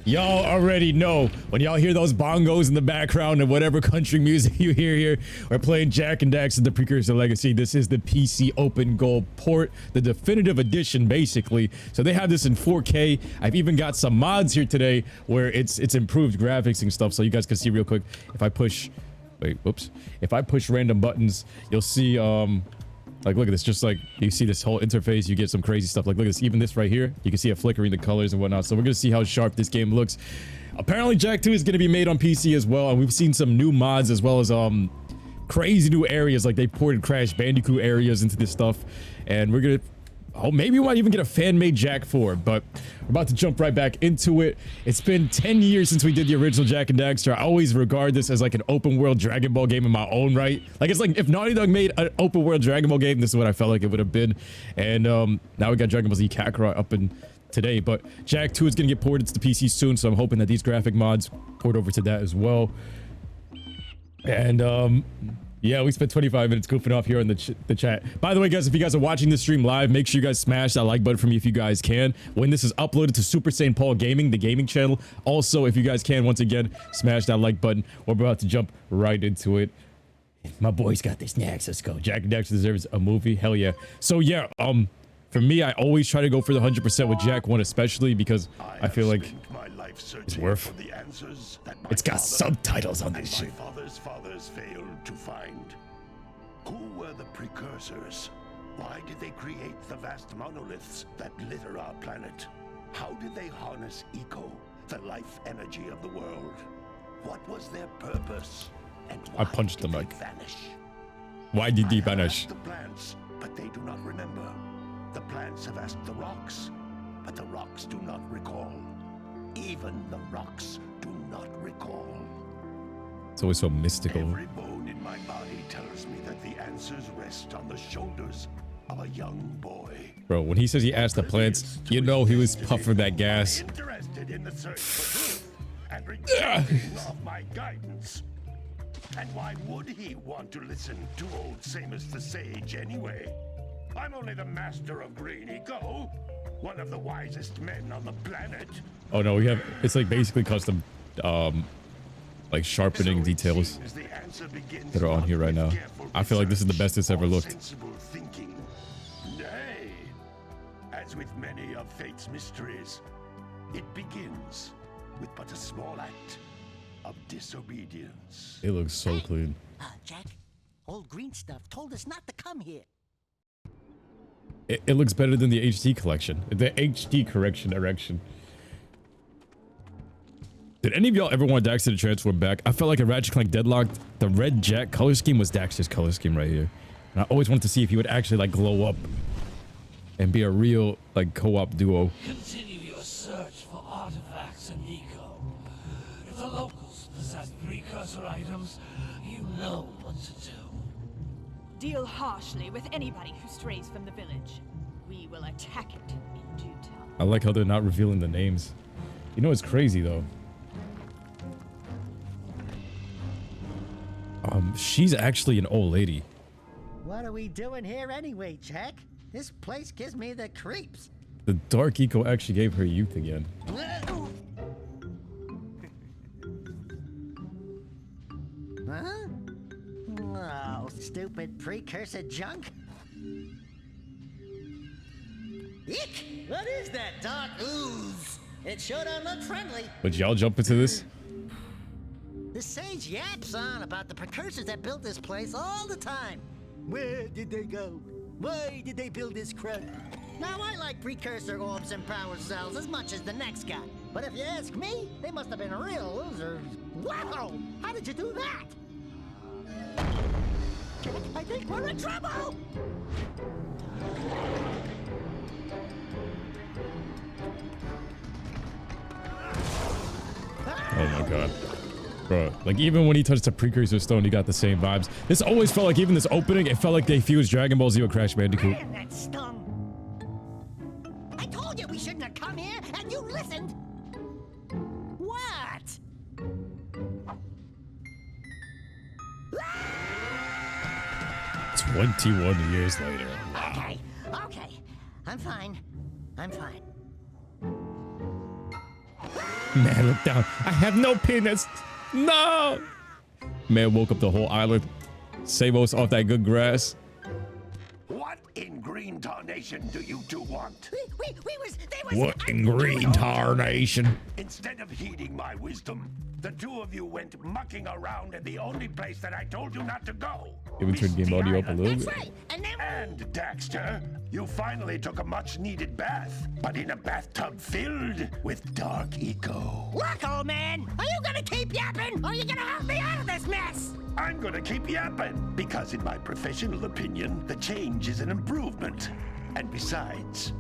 Y'all already know when y'all hear those bongos in the background and whatever country music you hear here, we're playing Jak and Daxter, the Precursor Legacy. This is the PC OpenGoal port, the definitive edition, basically. So they have this in 4K. I've even got some mods here today where it's improved graphics and stuff. So you guys can see real quick. If I push, wait, whoops. If I push random buttons, you'll see, like, look at this, just like you see this whole interface, you get some crazy stuff. Like, look at this, even this right here, you can see it flickering the colors and whatnot. So we're gonna see how sharp this game looks. Apparently Jak 2 is gonna be made on PC as well, and we've seen some new mods as well as crazy new areas. Like they ported Crash Bandicoot areas into this stuff, and we're gonna, oh, maybe we might even get a fan-made Jak 4, but we're about to jump right back into it. It's been 10 years since we did the original Jak and Daxter. I always regard this as like an open world Dragon Ball game in my own right. Like, it's like if Naughty Dog made an open world Dragon Ball game, this is what I felt like it would have been. And now we got Dragon Ball Z Kakarot up in today, but Jak 2 is gonna get ported to the PC soon, so I'm hoping that these graphic mods port over to that as well. And yeah, we spent 25 minutes goofing off here in the chat. By the way, guys, if you guys are watching this stream live, make sure you guys smash that like button for me if you guys can. When this is uploaded to Super Saiyan Paul Gaming, the gaming channel. Also, if you guys can, once again, smash that like button. We're about to jump right into it. My boy's got this next. Let's go. Jak and Daxter deserves a movie. Hell yeah. So yeah, for me, I always try to go for the 100% with Jak 1, especially because I feel like it's worth. It's got subtitles on this shit. Fathers failed to find. Who were the Precursors? Why did they create the vast monoliths that litter our planet? How did they harness eco, the life energy of the world? What was their purpose? And why I punched the mic. Vanish? Why did they vanish? The plants, but they do not remember. The plants have asked the rocks, but the rocks do not recall. Even the rocks do not recall. It's always so mystical. Every bone in my body tells me that the answers rest on the shoulders of a young boy. Bro, when he says he asked the plants, you know he was puffing that gas. Interested in the search for truth and rejecting of my guidance. And why would he want to listen to old Samos the Sage anyway? I'm only the master of green eco, one of the wisest men on the planet. Oh no, we have, it's like basically custom like sharpening details that are on here right now. I feel like this is the best it's ever looked. Nay, as with many of fate's mysteries, it begins with but a small act of disobedience. It looks so clean. Jak, old green stuff told us not to come here. It looks better than the HD collection. The HD correction erection. Did any of y'all ever want Daxter to transform back? I felt like a Ratchet Clank Deadlocked. The red Jak color scheme was Daxter's color scheme right here. And I always wanted to see if he would actually like glow up and be a real like co-op duo. Continue your search for artifacts and eco. If the locals possess precursor items, you know what to do. Deal harshly with anybody who strays from the village. We will attack it in due time. I like how they're not revealing the names. You know what's crazy though? She's actually an old lady. What are we doing here anyway, Jak? This place gives me the creeps. The dark eco actually gave her youth again. Huh? Oh, stupid precursor junk. Eek! What is that dark ooze? It sure don't look friendly. Would y'all jump into this? The sage yaps on about the precursors that built this place all the time. Where did they go? Why did they build this crap? Now, I like precursor orbs and power cells as much as the next guy. But if you ask me, they must have been real losers. Wow! How did you do that? I think we're in trouble! Oh my god. Bro, like even when he touched the Precursor stone, he got the same vibes. This always felt like, even this opening, it felt like they fused Dragon Ball Z with Crash Bandicoot. Man, that stung. I told you we shouldn't have come here, and you listened. What? 21 years later. Wow. Okay. I'm fine. I'm fine. Man, look down. I have no penis. No. Man woke up the whole island. Samos off that good grass. What in green tarnation do you two want? What in green tarnation? Instead of heeding my wisdom, the two of you went mucking around in the only place that I told you not to go. Can we turn game audio up a little bit? Right. And Daxter, you finally took a much-needed bath, but in a bathtub filled with dark eco. Look, old man, are you gonna keep yapping, or are you gonna help me out of this mess? I'm gonna keep yapping, because in my professional opinion, the change is an improvement. And besides,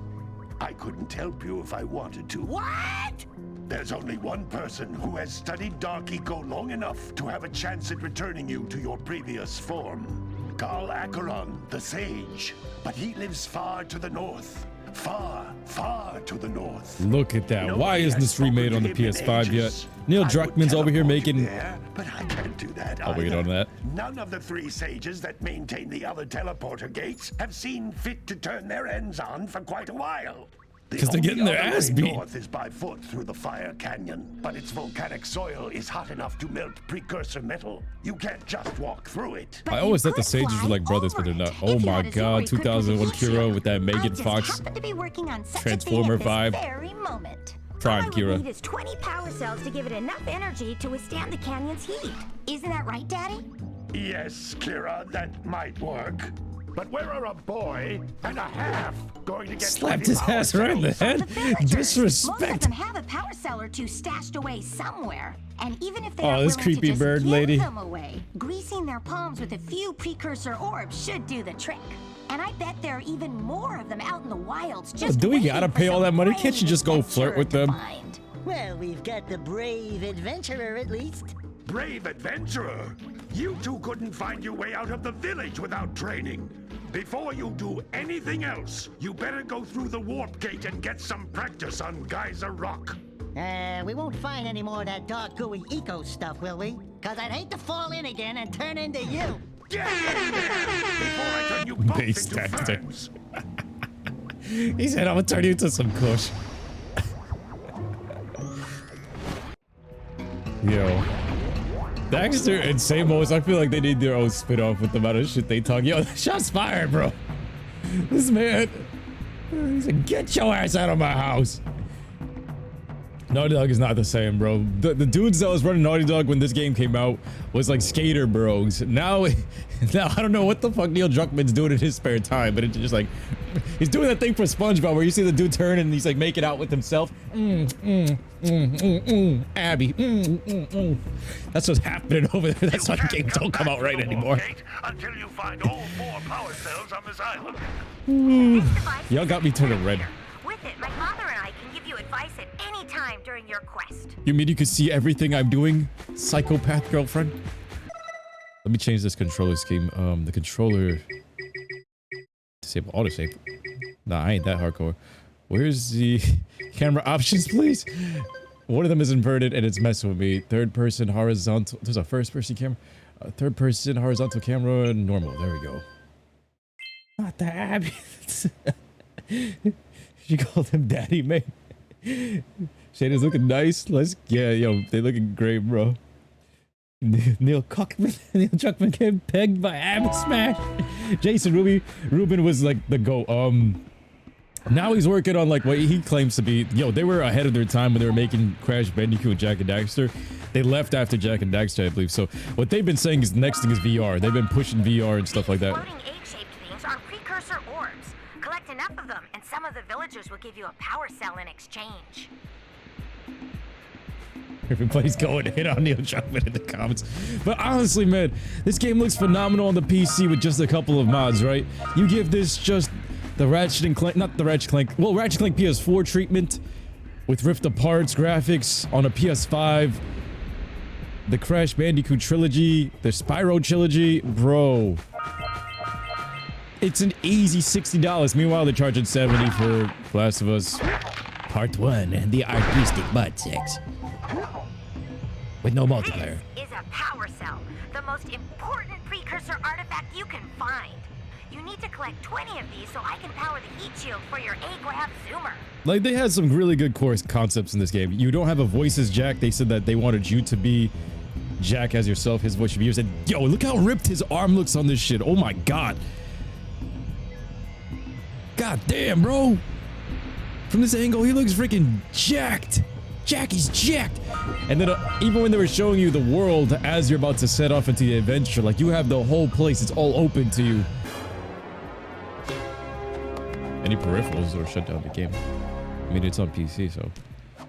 I couldn't help you if I wanted to. What? There's only one person who has studied Dark Eco long enough to have a chance at returning you to your previous form. Carl Acheron, the Sage. But he lives far to the north. Far, far to the north. Look at that. Nobody Why isn't has this remade on the spoken to him in PS5 yet? ages. Neil I would Druckmann's over here teleport you making... there, but I can't do that I'll wait either. on that. None of the three sages that maintain the other teleporter gates have seen fit to turn their ends on for quite a while. The 'Cause they're only getting their other ass way beat. north is by foot through the Fire Canyon, but its volcanic soil is hot enough to melt precursor metal. You can't just walk through it. I always thought the Sages were like brothers, but they're not. Oh my god, 2001 Kira with that Megan Fox To be working on such Transformer a thing at this vibe. very moment. Prime All I Kira. would need is 20 power cells to give it enough energy to withstand the canyon's heat. Isn't that right, Daddy? Yes, Kira, that might work. But where are a boy and a half going to get slapped 20 his power ass right in the cells? head. The villagers. Most of Disrespect. them have a power cell or two stashed away somewhere. And even if they Oh, aren't this willing to creepy just bird give lady. them away, greasing their palms with a few precursor orbs should do the trick. And I bet there are even more of them out in the wilds. Just do we waiting gotta for pay all some that money? Can't brave you just go flirt adventurer with to them? find. Well, we've got the brave adventurer at least. Brave adventurer! You two couldn't find your way out of the village without training. Before you do anything else, you better go through the warp gate and get some practice on Geyser Rock. We won't find any more of that dark gooey eco stuff, will we? Cause I'd hate to fall in again and turn into you. Get in there before I turn you both Base into tactic. ferns. He said, I'm gonna turn you into some kush. Yo. Daxter and Samos, I feel like they need their own spin-off with the amount of shit they talk. Yo, shots fired, bro. This man, he said, get your ass out of my house. Naughty Dog is not the same, bro. The dudes that was running Naughty Dog when this game came out was like skater bros. Now I don't know what the fuck Neil Druckmann's doing in his spare time, but it's just like, he's doing that thing for SpongeBob where you see the dude turn and he's like making out with himself. Abby. That's what's happening over there. That's why the games don't come out right anymore. Until you find all 4 power cells on this island. Y'all got me turning red. With it, my father and I can give you advice at any time during your quest. You mean you can see everything I'm doing, psychopath girlfriend? Let me change this controller scheme. The controller... Disable, auto-save. Nah, I ain't that hardcore. Where's the camera options, please? One of them is inverted and it's messing with me. Third person horizontal. There's a first person camera. Third person horizontal camera, normal. There we go. Not the Abby. She called him Daddy, man. Shada's looking nice. Yeah, yo, they looking great, bro. Neil Druckmann getting pegged by Abby Smash. Jason Rubin was like the GOAT. Now he's working on like what he claims to be. Yo, they were ahead of their time when they were making Crash Bandicoot and Jak and Daxter. They left after Jak and Daxter, I believe. So what they've been saying is the next thing is VR. They've been pushing VR and stuff like that. Floating egg-shaped things are precursor orbs. Collect enough of them, and some of the villagers will give you a power cell in exchange. Everybody's going to hit on Neil Druckmann in the comments. But honestly, man, this game looks phenomenal on the PC with just a couple of mods, right? You give this just the Ratchet and Clank, not the Ratchet Clank, well, Ratchet Clank PS4 treatment with Rift Apart's graphics on a PS5, the Crash Bandicoot trilogy, the Spyro trilogy, bro. It's an easy $60. Meanwhile, they're charging $70 for Last of Us Part 1 and the artistic butt sex. With no multiplayer. This is a power cell, the most important precursor artifact you can find. You need to collect 20 of these so I can power the heat shield for your A-graph zoomer. Like, they had some really good core concepts in this game. You don't have a voice as Jak. They said that they wanted you to be Jak as yourself. His voice should be yours. And yo, look how ripped his arm looks on this shit. Oh my god. God damn, bro. From this angle, he looks freaking jacked. Jackie's jacked. And then even when they were showing you the world as you're about to set off into the adventure, like, you have the whole place. It's all open to you. Any peripherals or shut down the game. I mean, it's on PC, so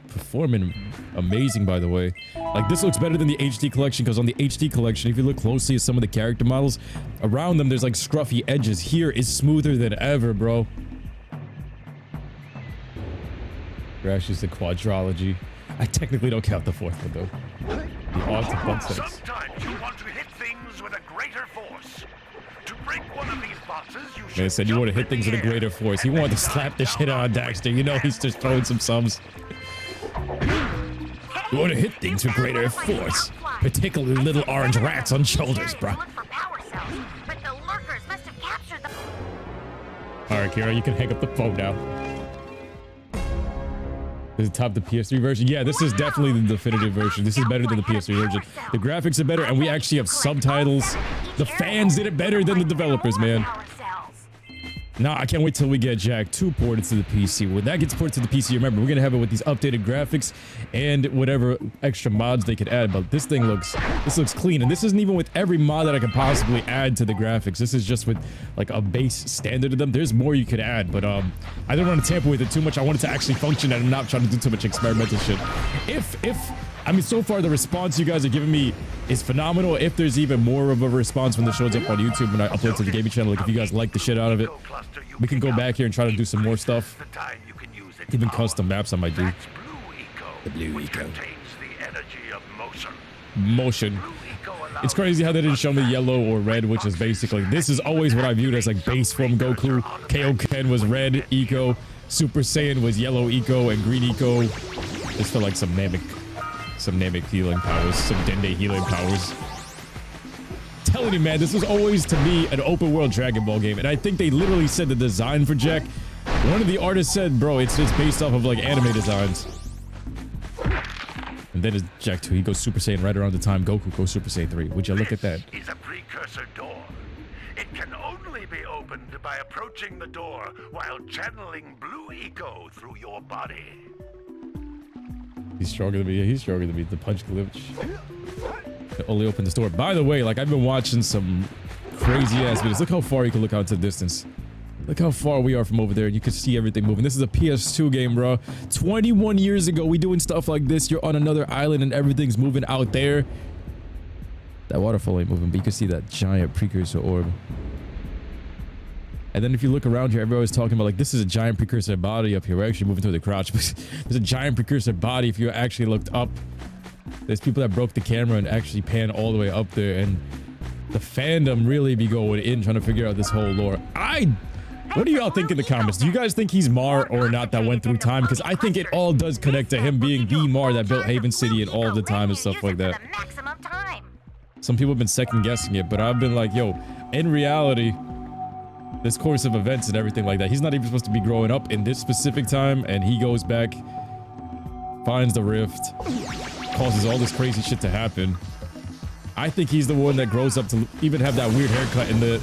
performing amazing, by the way. Like, this looks better than the HD collection, because on the HD collection, if you look closely at some of the character models around them, there's like scruffy edges. Here is smoother than ever, bro. Crash is the quadrology. I technically don't count the fourth one though. The odds of bump sets. Sometimes you want to hit things with a greater force. To break one of these boxes, you should Man said you want to hit things with a greater force. He wanted to slap the shit out of Daxter. You know he's just throwing some sums. You want to hit things with greater force. Particularly little orange rats on shoulders, bro. Alright, Kira, you can hang up the phone now. Is it top the PS3 version? Yeah, this is definitely the definitive version. This is better than the PS3 version. The graphics are better, and we actually have subtitles. The fans did it better than the developers, man. Nah, I can't wait till we get Jak 2 ported to the PC. When that gets ported to the PC, remember, we're gonna have it with these updated graphics and whatever extra mods they could add. But this looks clean, and this isn't even with every mod that I could possibly add to the graphics. This is just with like a base standard of them. There's more you could add, but I didn't want to tamper with it too much. I wanted to actually function and not try to do too much experimental shit. I mean, so far the response you guys are giving me is phenomenal. If there's even more of a response when this shows up on YouTube when I upload to the gaming channel, like if you guys like the shit out of it, we can go back here and try to do some more stuff. Even custom maps I might do. The Blue Eco. Motion. It's crazy how they didn't show me yellow or red, which is basically, this is always what I viewed as like base form Goku. Kaioken was red Eco, Super Saiyan was yellow Eco, and green Eco is for like some Namek healing powers, some Dende healing powers. Telling you, man, this was always to me an open world Dragon Ball game, and I think they literally said the design for Jak. One of the artists said, bro, it's based off of like anime designs. And then it's Jak 2. He goes Super Saiyan right around the time Goku goes Super Saiyan 3. Would you look at that? This is a precursor door. It can only be opened by approaching the door while channeling Blue Eco through your body. He's stronger than me. Yeah, he's stronger than me. The punch glitch. Only open this door. By the way, like, I've been watching some crazy ass videos. Look how far you can look out into the distance. Look how far we are from over there, and you can see everything moving. This is a PS2 game, bro. 21 years ago, we doing stuff like this. You're on another island, and everything's moving out there. That waterfall ain't moving, but you can see that giant precursor orb. And then if you look around here, everybody's talking about, like, this is a giant precursor body up here. We're actually moving through the crouch, but there's a giant precursor body if you actually looked up. There's people that broke the camera and actually pan all the way up there, and the fandom really be going in trying to figure out this whole lore. What do y'all think in the comments? Do you guys think he's Mar or not that went through time? Because I think it all does connect to him being the Mar that built Haven City and all of the time and stuff like that. Some people have been second guessing it, but I've been like, yo, in reality, this course of events and everything like that, he's not even supposed to be growing up in this specific time, and he goes back, finds the rift, causes all this crazy shit to happen. I think he's the one that grows up to even have that weird haircut in the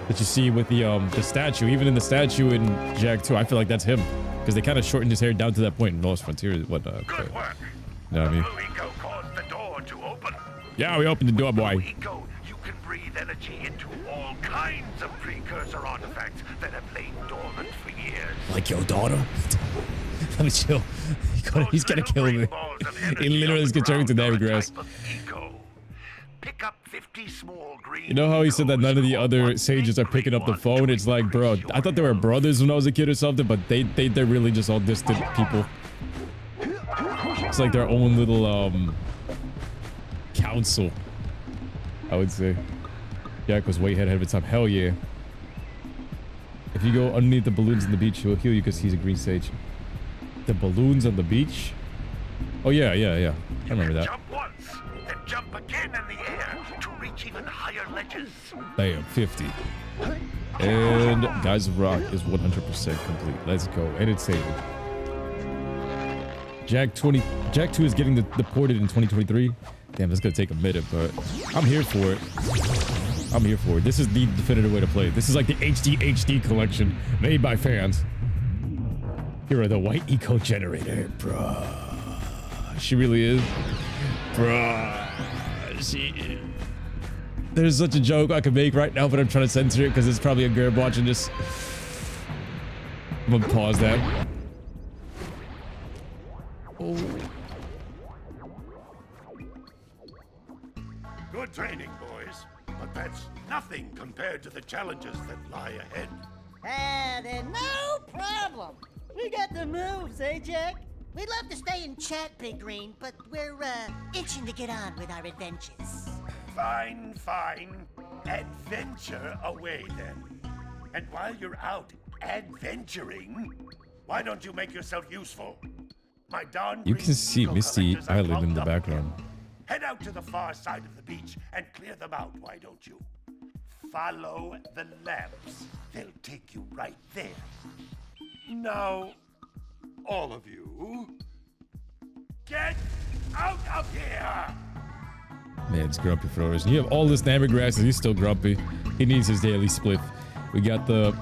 that you see with the statue. Even in the statue in Jak 2, I feel like that's him, because they kind of shortened his hair down to that point in Lost Frontier. Good work. You know what I mean? Blue Eco caused the door to open. Yeah, we opened the door, boy. Blue Eco, you can breathe energy into all kinds of precursor artifacts that have lain dormant for years. Like your daughter? Let me chill. He's gonna kill me. He literally is gonna turn into Navy grass. Pick up 50 small green. You know how he said that none of the other sages are picking up the phone? It's like, bro, I thought they were brothers when I was a kid or something, but they're really just all distant people. It's like their own little council, I would say. Jak was way ahead of its time. Hell yeah. If you go underneath the balloons on the beach, he'll heal you because he's a green sage. The balloons on the beach? Oh yeah. I remember that. Jump once, then jump again in the air to reach even higher ledges. Damn, 50. And Guys of Rock is 100% complete. Let's go. And it's saved. Jak 2 is getting deported in 2023. Damn, that's gonna take a minute, but I'm here for it. I'm here for it. This is the definitive way to play it. This is like the HD collection made by fans. Here are the white eco generator, bruh. She really is, bruh. There's such a joke I could make right now, but I'm trying to censor it because it's probably a girl watching this. I'm gonna pause that. Oh. Good training, boys. But that's nothing compared to the challenges that lie ahead. Then no problem. We got the moves, eh, Jak? We'd love to stay and chat, Big Green, but we're, itching to get on with our adventures. Fine, fine. Adventure away, then. And while you're out adventuring, why don't you make yourself useful? My Don You can see Misty Island in the background. Head out to the far side of the beach and clear them out, why don't you? Follow the lamps. They'll take you right there. Now, all of you, get out of here! Man, it's grumpy for no reason. You have all this Namber grasses. He's still grumpy. He needs his daily spliff. We got the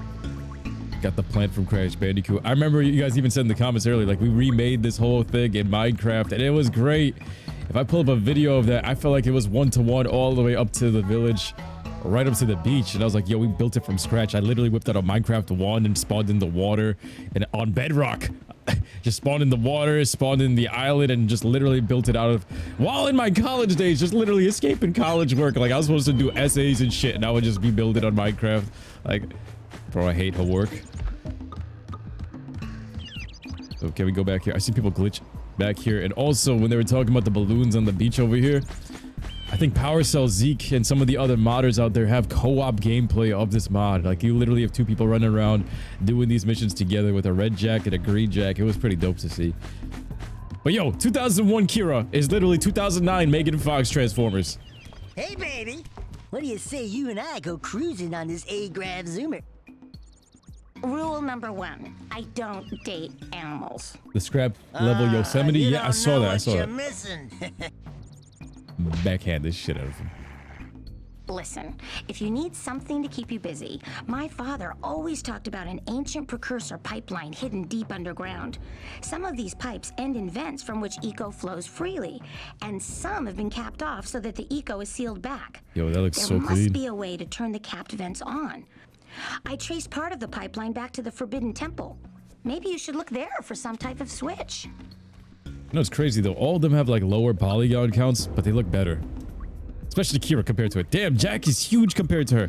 plant from Crash Bandicoot. I remember you guys even said in the comments earlier, like, we remade this whole thing in Minecraft, and it was great. If I pull up a video of that, I felt like it was 1-to-1 all the way up to the village, right up to the beach. And I was like, yo, we built it from scratch. I literally whipped out a Minecraft wand and spawned in the water and on bedrock. Just spawned in the water, spawned in the island, and just literally built it out of, while in my college days, just literally escaping college work. Like, I was supposed to do essays and shit, and I would just be building on Minecraft. Like, bro, I hate her work. So can we go back here? I see people glitch back here. And also, when they were talking about the balloons on the beach over here, I think PowerCell, Zeke, and some of the other modders out there have co-op gameplay of this mod. Like, you literally have two people running around doing these missions together with a red Jak and a green Jak. It was pretty dope to see. But yo, 2001 Kira is literally 2009 Megan Fox Transformers. Hey, baby. What do you say you and I go cruising on this A-Grav Zoomer? Rule number 1, I don't date animals. The scrap level Yosemite? Yeah, I saw that. I saw that. Missing. Backhand this shit out of him. Listen, if you need something to keep you busy, my father always talked about an ancient precursor pipeline hidden deep underground. Some of these pipes end in vents from which eco flows freely, and some have been capped off so that the eco is sealed back. Yo, that looks so There clean. must be a way to turn the capped vents on. I traced part of the pipeline back to the Forbidden Temple. Maybe you should look there for some type of switch. You know, it's crazy though. All of them have like lower polygon counts, but they look better. Especially Kira compared to it. Damn, Jak is huge compared to her.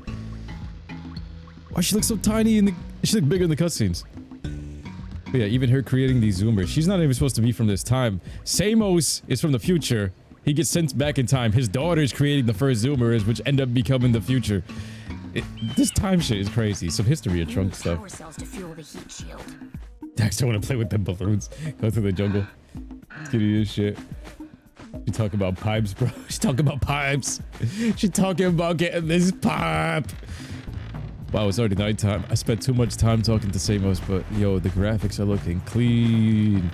Why she looks so tiny in the... She looks bigger in the cutscenes. But yeah, even her creating these zoomers. She's not even supposed to be from this time. Samos is from the future. He gets sent back in time. His daughter's creating the first zoomers, which end up becoming the future. This time shit is crazy. Some history of Trunk stuff. Power cells to fuel the heat shield. Daxter want to play with them balloons. Go through the jungle. Get this shit. She talking about pipes, bro. She's talking about pipes. She's talking about getting this pipe. Wow, it's already nighttime. I spent too much time talking to Samos, but yo, the graphics are looking clean.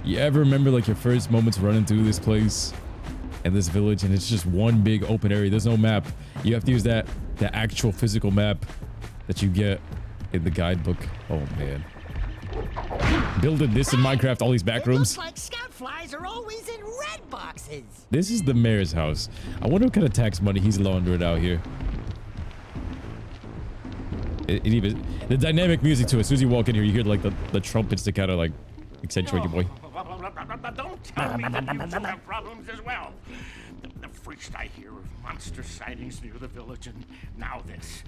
You ever remember like your first moments running through this place and this village, and it's just one big open area? There's no map. You have to use the actual physical map that you get in the guidebook. Oh man. Building this in Minecraft, all these back rooms. It looks like scout flies are always in red boxes. This is the mayor's house. I wonder what kind of tax money he's laundering out here. It even the dynamic music too. As soon as you walk in here, you hear like the trumpets to kind of like accentuate your boy. Don't tell me that you two have problems as well. The first I hear of monster sightings near the village, and now this.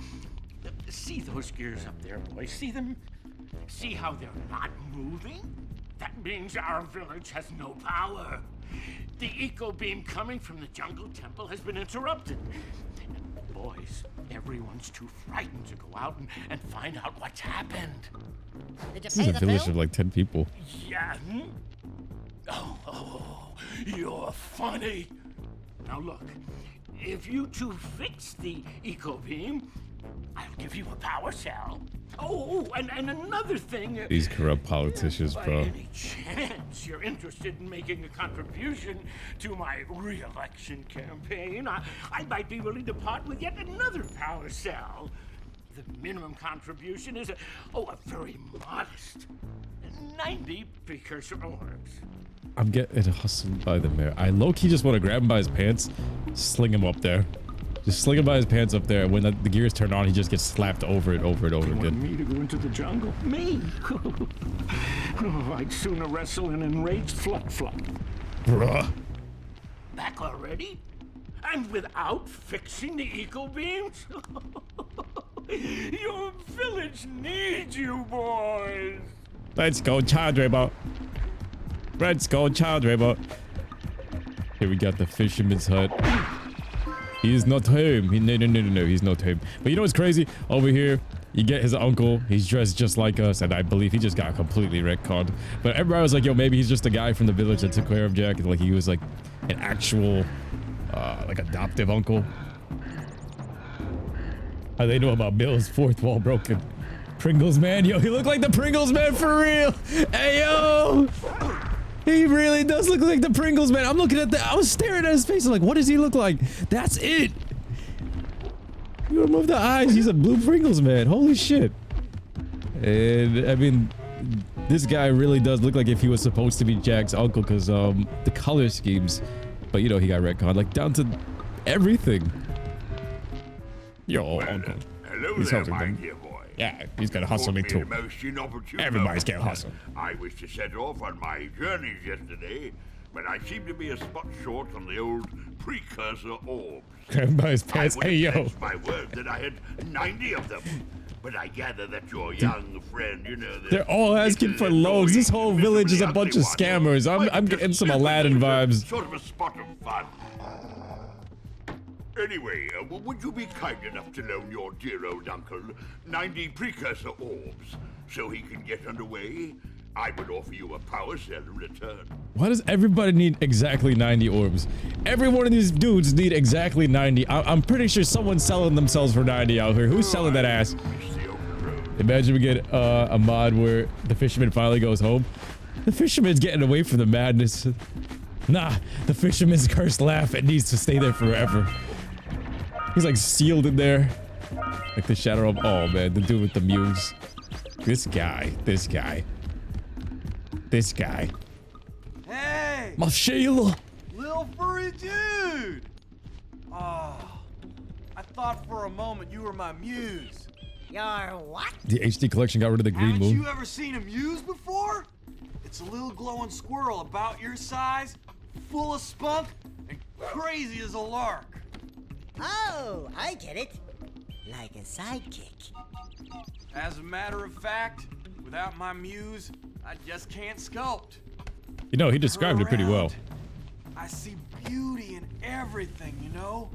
See those gears up there, boys? See them? See how they're not moving? That means our village has no power. The eco beam coming from the jungle temple has been interrupted. And boys, everyone's too frightened to go out and find out what's happened. Did you This is pay a the village bill? of like 10 people. Yeah. Oh, you're funny. Now look, if you two fix the eco beam, I'll give you a power cell. Oh, and another thing. These corrupt politicians, by bro. any chance you're interested in making a contribution to my re-election campaign, I might be willing to part with yet another power cell. The minimum contribution is a very modest 90 Precursor Orbs. I'm getting hustled by the mayor. I low-key just want to grab him by his pants, sling him up there. Just sling him by his pants up there, and when the gears turn on, he just gets slapped over and over and over again. Want me to go into the jungle? Me? I'd sooner wrestle an enraged Fluck. Bruh. Back already? And without fixing the eco beams? Your village needs you, boys. Let's go, child Rainbow. Let's go, child Rainbow. Here we got the fisherman's hut. He is not home. No, he's not home. But you know what's crazy? Over here, you get his uncle. He's dressed just like us, and I believe he just got completely retconned. But everybody was like, yo, maybe he's just a guy from the village that took care of Jack. Like, he was like an actual, like, adoptive uncle. How they know about Bill's fourth wall broken? Pringles man, yo, he looked like the Pringles man for real. Hey, yo. He really does look like the Pringles man. I'm looking at that. I was staring at his face. I'm like, what does he look like? That's it. You remove the eyes. He's a blue Pringles man. Holy shit. And I mean, this guy really does look like if he was supposed to be Jack's uncle, because the color schemes. But you know, he got retconned, like down to everything. Yo, uncle. Hello He's there, helping my them. dear boy. Yeah, he's gonna hustle me too. Everybody's gonna hustle. I wish to set off on my journeys yesterday, but I seem to be a spot short on the old Precursor Orbs. Grab him by his pants. Hey, yo. My word that I had 90 of them. But I gather that your young friend, you know, They're all asking for loans. This whole village is a bunch of scammers. I'm getting some Aladdin vibes. Sort of a spot of fun. Anyway, would you be kind enough to loan your dear old uncle 90 Precursor Orbs so he can get underway? I would offer you a power cell in return. Why does everybody need exactly 90 orbs? Every one of these dudes need exactly 90. I'm pretty sure someone's selling themselves for 90 out here. Who's selling that ass? Imagine we get a mod where the fisherman finally goes home. The fisherman's getting away from the madness. Nah, the fisherman's cursed laugh. It needs to stay there forever. He's like sealed in there. Like the shadow of, oh man, the dude with the muse. This guy. Hey! My Sheila. Little furry dude! Oh, I thought for a moment you were my muse. Your what? The HD collection got rid of the green Haven't moon. you ever seen a muse before? It's a little glowing squirrel about your size, full of spunk, and crazy as a lark. Oh, I get it. Like a sidekick. As a matter of fact, without my muse, I just can't sculpt. You know, he described it pretty well. I see beauty in everything, you know?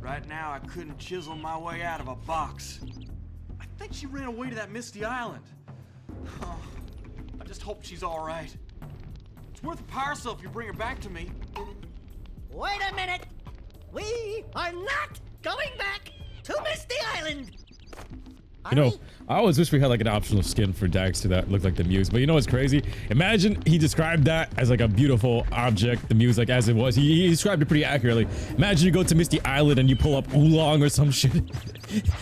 Right now, I couldn't chisel my way out of a box. I think she ran away to that misty island. Oh, I just hope she's all right. It's worth a power cell if you bring her back to me. Wait a minute. We are not going back to Misty Island. You know, I always wish we had like an optional skin for Daxter that looked like the muse. But you know what's crazy? Imagine he described that as like a beautiful object, the muse, like as it was. He described it pretty accurately. Imagine you go to Misty Island and you pull up Oolong or some shit.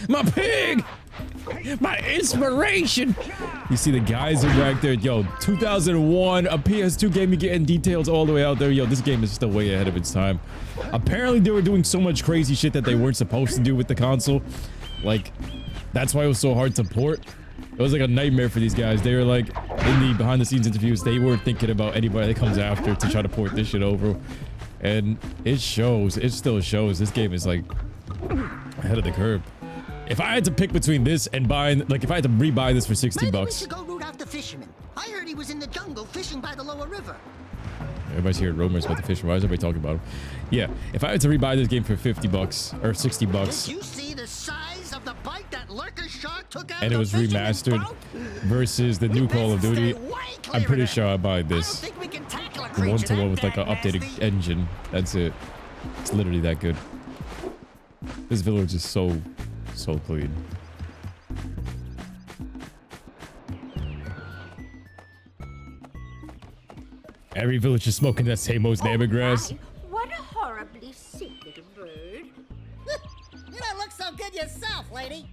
My pig! My inspiration! You see the guys are back there. Yo, 2001, a PS2 game, you getting details all the way out there. Yo, this game is still way ahead of its time. Apparently they were doing so much crazy shit that they weren't supposed to do with the console. Like, that's why it was so hard to port. It was like a nightmare for these guys. They were like, in the behind the scenes interviews, they were thinking about anybody that comes after to try to port this shit over. And it shows, it still shows. This game is like ahead of the curve. If I had to pick between this and buying, like if I had to rebuy this for 60 Maybe we bucks. should go root out the fisherman. I heard he was in the jungle fishing by the lower river. Everybody's hearing rumors about the fisherman. Why is everybody talking about him? Yeah, if I had to rebuy this game for 50 bucks or 60 bucks. Did you see the size of the bite that lurker shark took out And it was remastered versus the new Call of Duty, I'm pretty sure I buy this. One-to-one with like an updated engine. That's it. It's literally that good. This village is so clean. Every village is smoking that Samos neighbor grass. My, what a horribly sick little bird. You don't look so good yourself, lady.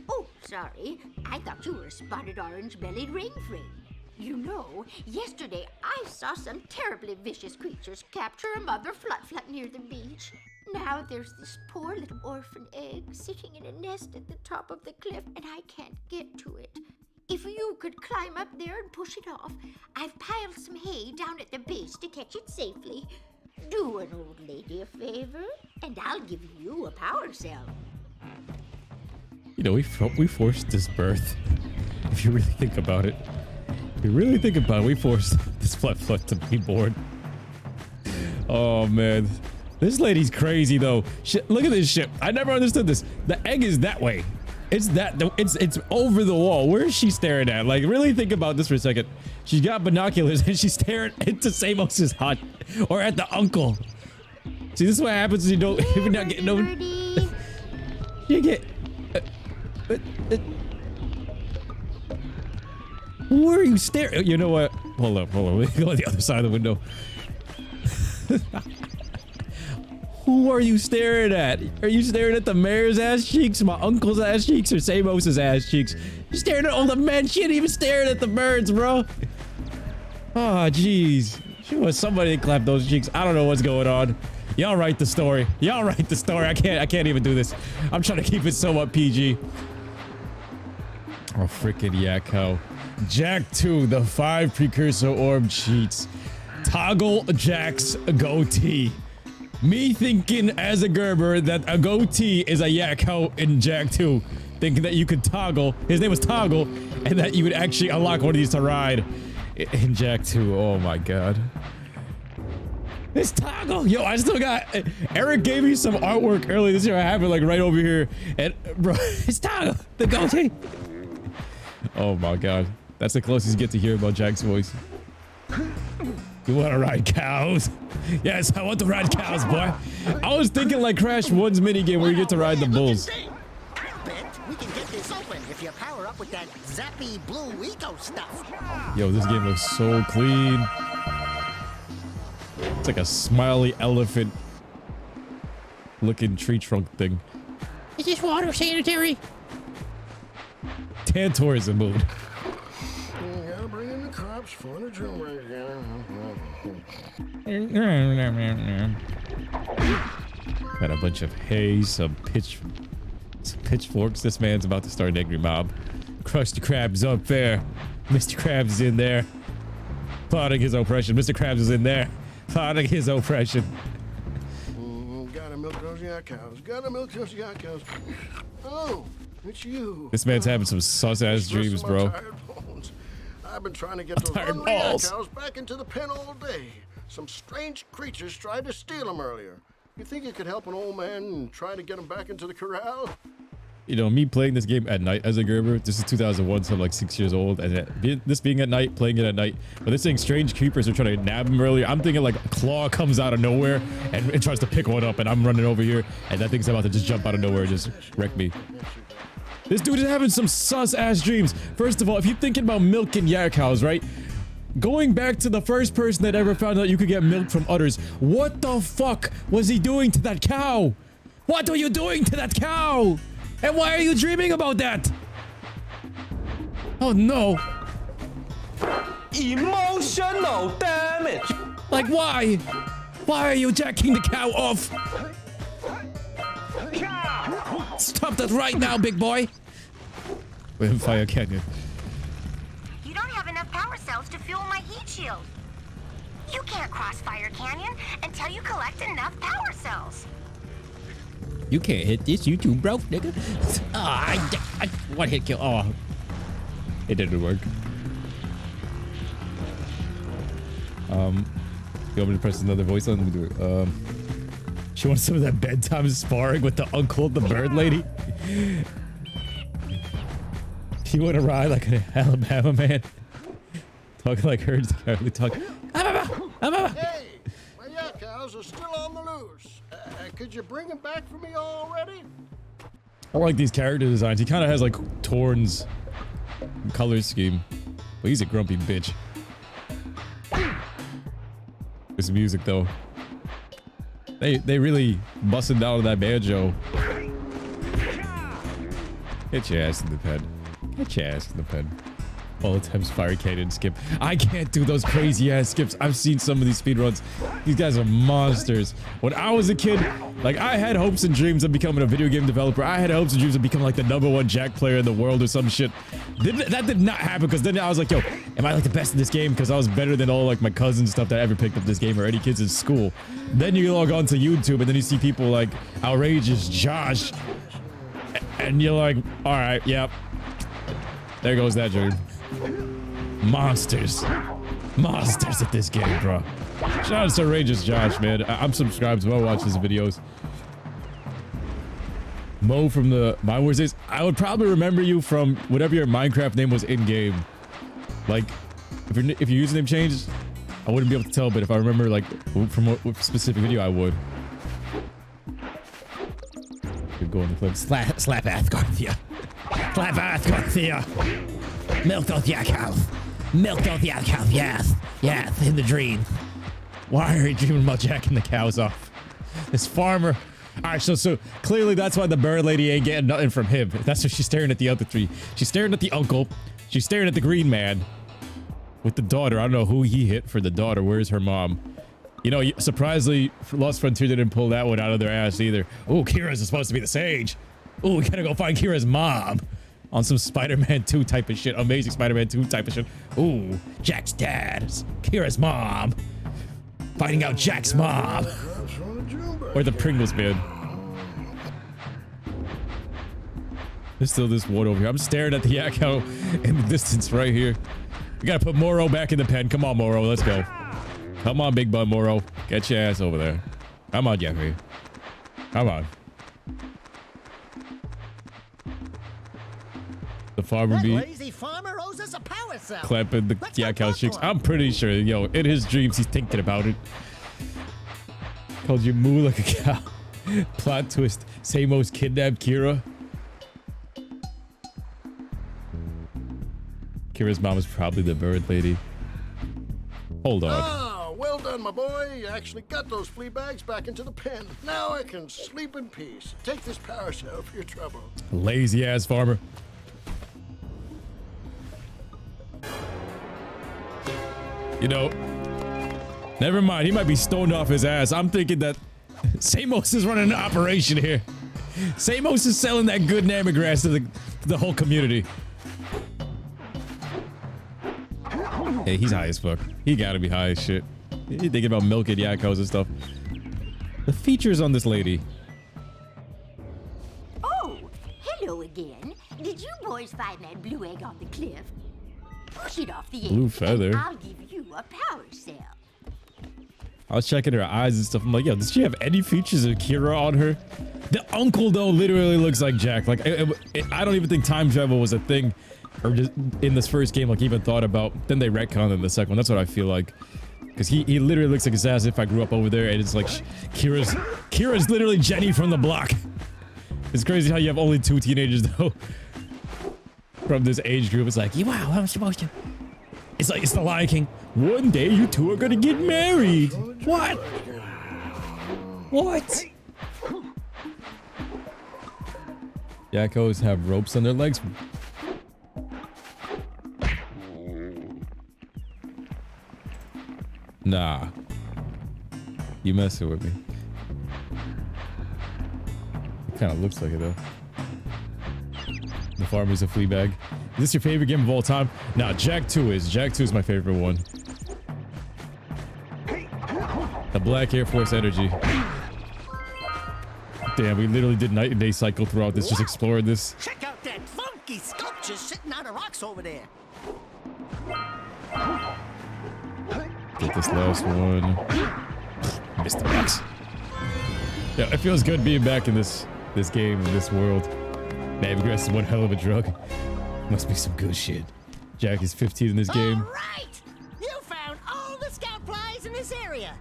Oh, sorry. I thought you were a spotted orange-bellied rainframe. You know, yesterday I saw some terribly vicious creatures capture a mother flut near the beach. Now there's this poor little orphan egg sitting in a nest at the top of the cliff, and I can't get to it. If you could climb up there and push it off, I've piled some hay down at the base to catch it safely. Do an old lady a favor, and I'll give you a power cell. You know, we forced this birth. If you really think about it. If you really think about it, we forced this flut to be born. Oh, man. This lady's crazy, though. Shit, look at this shit. I never understood this. The egg is that way. It's over the wall. Where is she staring at? Like, really think about this for a second. She's got binoculars and she's staring into Samos's hut or at the uncle. See, this is what happens when you don't even not get no. You get. Who are you staring? You know what? Hold up. We go on the other side of the window. Who are you staring at? Are you staring at the mayor's ass cheeks, my uncle's ass cheeks, or Samos's ass cheeks? You're staring at all the men. She ain't even staring at the birds, bro. Oh, jeez. She wants somebody to clap those cheeks. I don't know what's going on. Y'all write the story. Y'all write the story. I can't even do this. I'm trying to keep it somewhat PG. Oh, freaking yak cow. Jak 2, the 5 Precursor Orb cheats. Toggle Jak's goatee. Me thinking as a Gerber that a goatee is a yak cow in Jak 2. Thinking that you could toggle. His name was Toggle. And that you would actually unlock one of these to ride in Jak 2. Oh my god. It's Toggle. Yo, I still got. Eric gave me some artwork earlier this year. I have it like right over here. And bro, it's Toggle. The goatee. Oh my god. That's the closest you get to hear about Jak's voice. You want to ride cows? Yes, I want to ride cows, boy. I was thinking like Crash 1's minigame where you get to ride the bulls. I bet we can get this open if you power up with that zappy blue eco stuff. Yo, this game looks so clean. It's like a smiley elephant looking tree trunk thing. Is this water sanitary? Tantor is in mood. Gotta bring in the cops for the drill rig Got a bunch of hay, some pitchforks. This man's about to start an angry mob. Krusty Krab's up there. Mr. Krabs is in there. Plotting his oppression. Mr. Krabs is in there. Plotting his oppression. Gotta milk those yak cows. Gotta milk those yak cows. Oh, it's you. This man's having some sus-ass dreams, bro. I've been trying to get those hungry yak cows back into the pen all day. Some strange creatures tried to steal them earlier. You think you could help an old man and try to get him back into the corral? You know, me playing this game at night as a Gerber, this is 2001, so I'm like 6 years old, and this being at night, playing it at night, but this thing, strange creepers are trying to nab him earlier. I'm thinking like a claw comes out of nowhere and it tries to pick one up, and I'm running over here, and that thing's about to just jump out of nowhere and just wreck me. This dude is having some sus-ass dreams. First of all, if you're thinking about milking yak cows, right? Going back to the first person that ever found out you could get milk from udders, what the fuck was he doing to that cow? What are you doing to that cow? And why are you dreaming about that? Oh no. Emotional damage. Like why? Why are you jacking the cow off? Stop that right now, big boy. We're in Fire Canyon. You don't have enough power cells to fuel my heat shield. You can't cross Fire Canyon until you collect enough power cells. You can't hit this, you too broke, nigga. I one hit kill. Oh, it didn't work. You want me to press another voice on? Let me do it. She wants some of that bedtime sparring with the uncle, the bird lady. You want to ride like an Alabama man? Talking like her, just casually talking. Hey, my yak cows are still on the loose. Could you bring him back for me already? I like these character designs. He kind of has like Torn's color scheme, but he's a grumpy bitch. This music though, they really busted down that banjo. Get your ass in the pen. Get your ass in the pen. All attempts fire cannon skip. I can't do those crazy ass skips. I've seen some of these speedruns. These guys are monsters. When I was a kid, like I had hopes and dreams of becoming a video game developer. I had hopes and dreams of becoming like the #1 Jak player in the world or some shit. That did not happen because then I was like, yo, am I like the best in this game? Because I was better than all like my cousins stuff that ever picked up this game or any kids in school. Then you log on to YouTube and then you see people like outrageous Josh. And you're like, all right, yep. There goes that dream. Monsters. Monsters at this game, bro. Shout out to Outrageous Josh, man. I'm subscribed to watch his videos. Mo from the Minewars days. I would probably remember you from whatever your Minecraft name was in-game. Like, if your username changed, I wouldn't be able to tell, but if I remember, like, from what specific video, I would. You're going to clip. Slap Athgarthia. Slap Athgarthia. Milk those yak cows. Milk those yak cows, yes. Yes, in the dream. Why are you dreaming about jacking the cows off? This farmer. Alright, so clearly that's why the bird lady ain't getting nothing from him. That's why she's staring at the other three. She's staring at the uncle. She's staring at the green man. With the daughter. I don't know who he hit for the daughter. Where's her mom? You know, surprisingly, Lost Frontier didn't pull that one out of their ass either. Oh, Kira's supposed to be the sage. Oh, we gotta go find Kira's mom. On some Spider-Man 2 type of shit. Amazing Spider-Man 2 type of shit. Ooh, Jack's dad. Kira's mom. Finding out Jack's mom. Or the Pringles man. There's still this one over here. I'm staring at the yak cow in the distance right here. We gotta put Moro back in the pen. Come on, Moro. Let's go. Come on, big bud Moro. Get your ass over there. Come on, Jeffrey. Come on. The farmer That be lazy farmer owes us a power cell. clapping the yak house chicks. I'm pretty sure, yo, in his dreams, he's thinking about it. Called you moo like a cow. Plot twist. Samos kidnapped Kira. Kira's mom is probably the bird lady. Hold on. Ah, well done, my boy. You actually got those flea bags back into the pen. Now I can sleep in peace. Take this power cell for your trouble. Lazy ass farmer. You know, never mind. He might be stoned off his ass. I'm thinking that Samos is running an operation here. Samos is selling that good namagrass to the whole community. Hey, he's high as fuck. He gotta be high as shit. He's thinking about milking yakos and stuff. The features on this lady. Oh, hello again. Did you boys find that blue egg on the cliff? Push it off the edge. Blue feather. And I'll give you a power cell. I was checking her eyes and stuff. I'm like, yo, does she have any features of Kira on her? The uncle, though, literally looks like Jak. Like, I don't even think time travel was a thing, or just in this first game, like, even thought about. Then they retconned in the second one. That's what I feel like. Because he literally looks like his ass if I grew up over there, and it's like, Kira's literally Jenny from the block. It's crazy how you have only 2 teenagers, though. From this age group. It's like, wow, I'm supposed to. It's like, it's the Lion King. One day you two are gonna get married. What? What? Yakos have ropes on their legs. Nah. You messing with me. It kind of looks like it though. The farmer's a flea bag. Is this your favorite game of all time? Nah, Jak 2 is. Jak 2 is my favorite one. The Black Air Force energy. Damn, we literally did night and day cycle throughout this, just exploring this. Check out that funky sculpture sitting on the rocks over there. Get this last one. Missed the box. Yeah, it feels good being back in this game, in this world. Namagrass is one hell of a drug. Must be some good shit. Jak is 15 in this game. All right! You found all the scout flies in this area.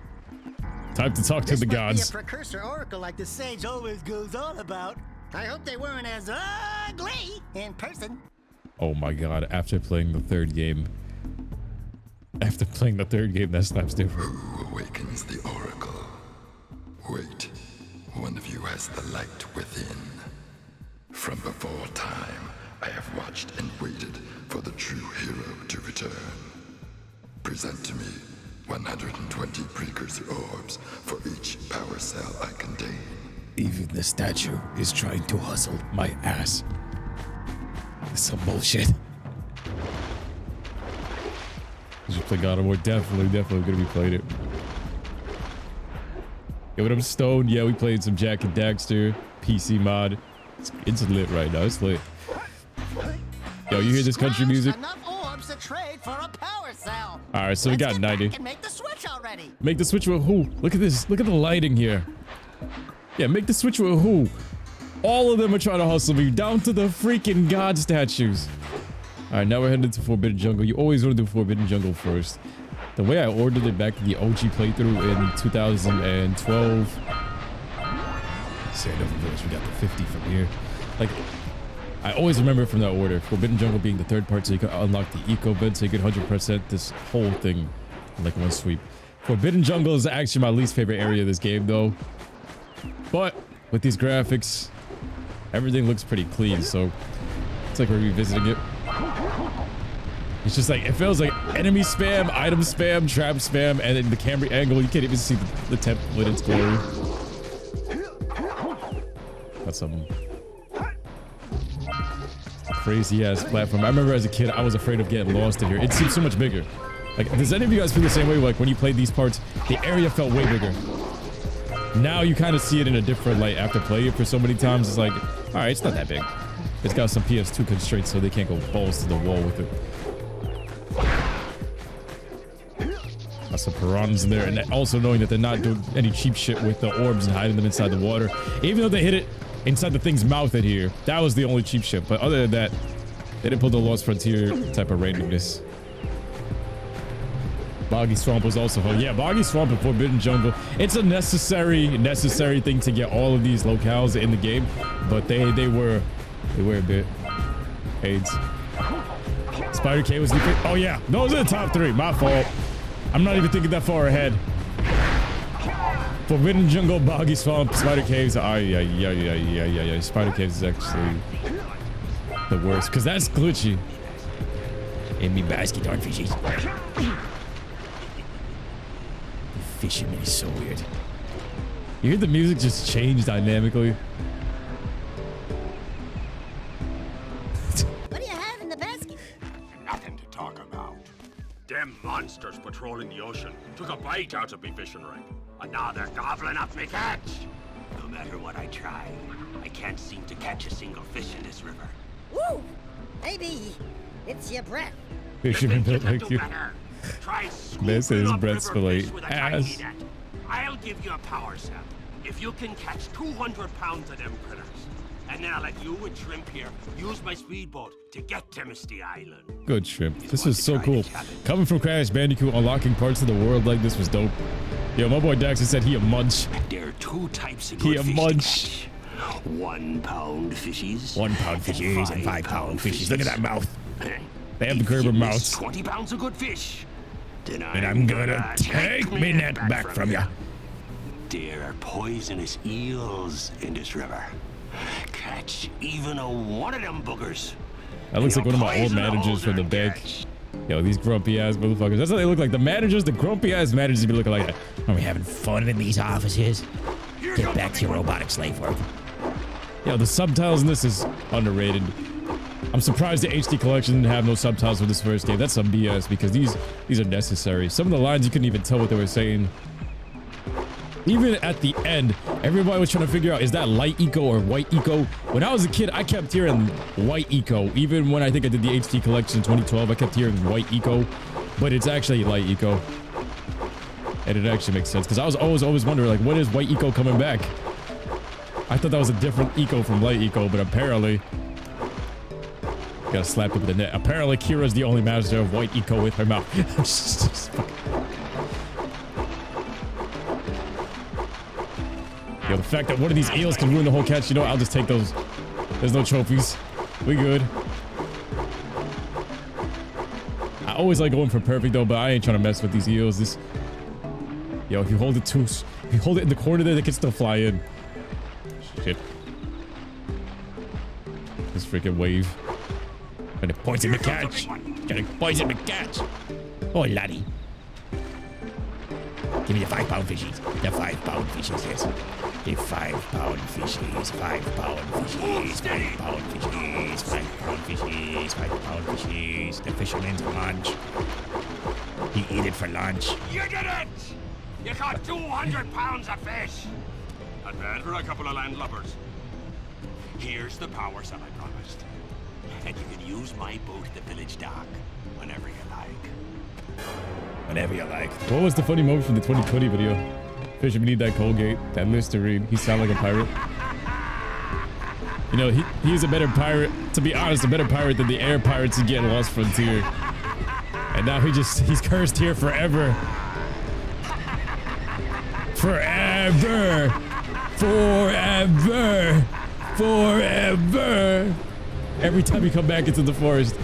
Time to talk to the gods. This might be a precursor oracle like the sage always goes on about. I hope they weren't as ugly in person. Oh my god, after playing the third game. After playing the third game, that slaps different. Who awakens the oracle? Wait, one of you has the light within. From before time, I have watched and waited for the true hero to return. Present to me 120 precursor orbs for each power cell I contain. Even the statue is trying to hustle my ass. It's some bullshit. As we play God of War, definitely gonna be playing it. Yeah, when I'm stoned, yeah, we played some Jak and Daxter PC mod. It's lit right now. It's lit. Yo, you hear this country music? Enough orbs to trade for a power cell. All right, so we got 90. Make the switch already. Make the switch with who? Look at this. Look at the lighting here. Yeah, make the switch with who? All of them are trying to hustle me down to the freaking god statues. All right, now we're heading to Forbidden Jungle. You always want to do Forbidden Jungle first. The way I ordered it back in the OG playthrough in 2012. Sandover Village, we got the 50 from here. Like, I always remember from that order. Forbidden Jungle being the third part, so you can unlock the eco bed, so you get 100% this whole thing in like one sweep. Forbidden Jungle is actually my least favorite area of this game, though. But with these graphics, everything looks pretty clean, so it's like we're revisiting it. It's just like, it feels like enemy spam, item spam, trap spam, and then the camera angle, you can't even see the temple in its glory. That's some crazy ass platform. I remember as a kid, I was afraid of getting lost in here. It seems so much bigger. Like, does any of you guys feel the same way? Like, when you played these parts, the area felt way bigger. Now you kind of see it in a different light after playing it for so many times. It's like, all right, it's not that big. It's got some PS2 constraints, so they can't go balls to the wall with it. Got some piranhas in there, and also knowing that they're not doing any cheap shit with the orbs and hiding them inside the water. Even though they hit it inside the thing's mouth in here, that was the only cheap shit. But other than that, they didn't pull the Lost Frontier type of randomness. Boggy Swamp was also fun. Yeah, Boggy Swamp and Forbidden Jungle. It's a necessary thing to get all of these locales in the game, but they were a bit AIDS. Spider Cave was the oh yeah, those are the top three. My fault. I'm not even thinking that far ahead. Forbidden Jungle, Boggy Swamp, Spider Caves. Yeah. Spider Caves is actually the worst because that's glitchy. In me basket on fishies. Fisherman is so weird. You hear the music just change dynamically. What do you have in the basket? Nothing to talk about. Them monsters patrolling the ocean took a bite out of me fishing rig. And now they're gobbling up me catch. No matter what I try, I can't seem to catch a single fish in this river. Woo! Maybe it's your breath. Fisherman built like you. Try This is breath fillet ass. I'll give you a power cell if you can catch 200 pounds of them critters. And then I'll let you and Shrimp here use my speedboat to get to Misty Island. Good Shrimp. This was so cool. Coming from Crash Bandicoot, unlocking parts of the world like this was dope. Yo, my boy Daxter said he a munch. There are two types of he good a fish munch. 1 pound fishies. 1 pound fishies and 5 pound fishies. Look at that mouth. They have the If Gerber you miss mouths. 20 pounds of good fish. Then I'm gonna take me net back from you. There are poisonous eels in this river. Catch even a one of them boogers. That looks like one of my old managers from the bank. Yo, these grumpy ass motherfuckers. That's what they look like. The managers, the grumpy ass managers be looking like that. Are we having fun in these offices? Get back to your robotic slave work. Yo, the subtitles in this is underrated. I'm surprised the HD collection didn't have no subtitles for this first game. That's some BS because these are necessary. Some of the lines you couldn't even tell what they were saying. Even at the end, everybody was trying to figure out, is that light eco or white eco? When I was a kid, I kept hearing white eco. Even when I think I did the HD collection in 2012, I kept hearing white eco, but it's actually light eco. And it actually makes sense because I was always wondering, like, when is white eco coming back? I thought that was a different eco from light eco, but apparently, gotta slap it with the net. Apparently, Kira's the only master of white eco with her mouth. Yo, the fact that one of these eels can ruin the whole catch, you know, I'll just take those. There's no trophies. We good. I always like going for perfect though, but I ain't trying to mess with these eels. This, yo, if you hold it if you hold it in the corner there, they can still fly in. Shit. This freaking wave. Trying to poison the catch. Trying to poison the catch. Oh, laddie. Give me the 5-pound fishies. The 5-pound fishies, yes. The 5-pound fishies. 5-pound fishies. 5-pound fishies. 5-pound fishies. 5-pound fishies. The fisherman's lunch. He eat it for lunch. You did it! You caught 200 pounds of fish. Not bad for a couple of landlubbers. Here's the power cell I promised. And you can use my boat at the village dock whenever you like. Whenever you like. What was the funny moment from the 2020 video? Fisherman need that Colgate, that Listerine. He sound like a pirate. You know, he's a better pirate, to be honest, a better pirate than the air pirates you get in Lost Frontier. And now he's cursed here forever. Forever. Forever. Forever. Every time you come back into the forest,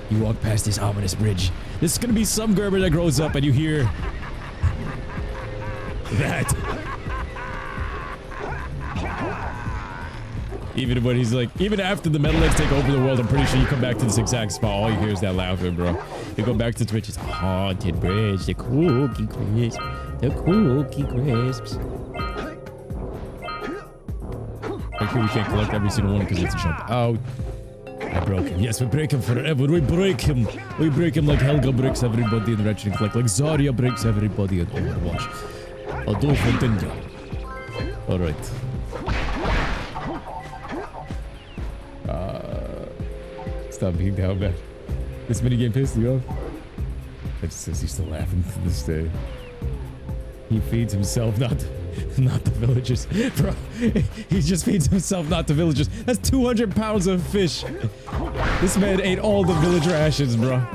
you walk past this ominous bridge. This is gonna be some Gerber that grows up and you hear that. Even when he's like, even after the Metal Legs take over the world, I'm pretty sure you come back to this exact spot. All you hear is that laughing, bro. You go back to Twitch, it's a haunted bridge, the cookie crisps, the cookie crisps. Right here, we can't collect every single one because it's a jump out. I broke him. Yes, we break him forever. We break him. We break him like Helga breaks everybody in Ratchet & Clank, like Zarya breaks everybody in Overwatch. I'll do it for Dinja. Alright. Stop being down, man. This minigame pissed you off? It says he's still laughing to this day. He feeds himself, not the villagers. Bro, he just feeds himself, not the villagers. That's 200 pounds of fish. This man ate all the village rations, bro.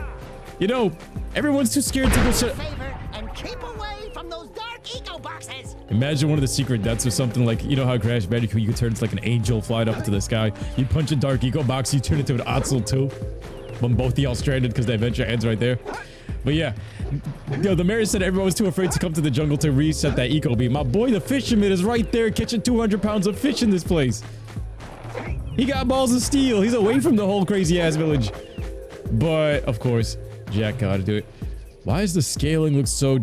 You know, everyone's too scared to go and keep away from those dark eco boxes. Imagine one of the secret deaths or something like, you know how Crash Bandicoot, you could turn into like an angel flying up into the sky. You punch a dark eco box, you turn into an Otzel too. When both of y'all stranded because the adventure ends right there. But yeah, yo, the mayor said everyone was too afraid to come to the jungle to reset that eco beam. My boy, the fisherman, is right there catching 200 pounds of fish in this place. He got balls of steel. He's away from the whole crazy ass village. But of course, Jak gotta do it. Why does the scaling look so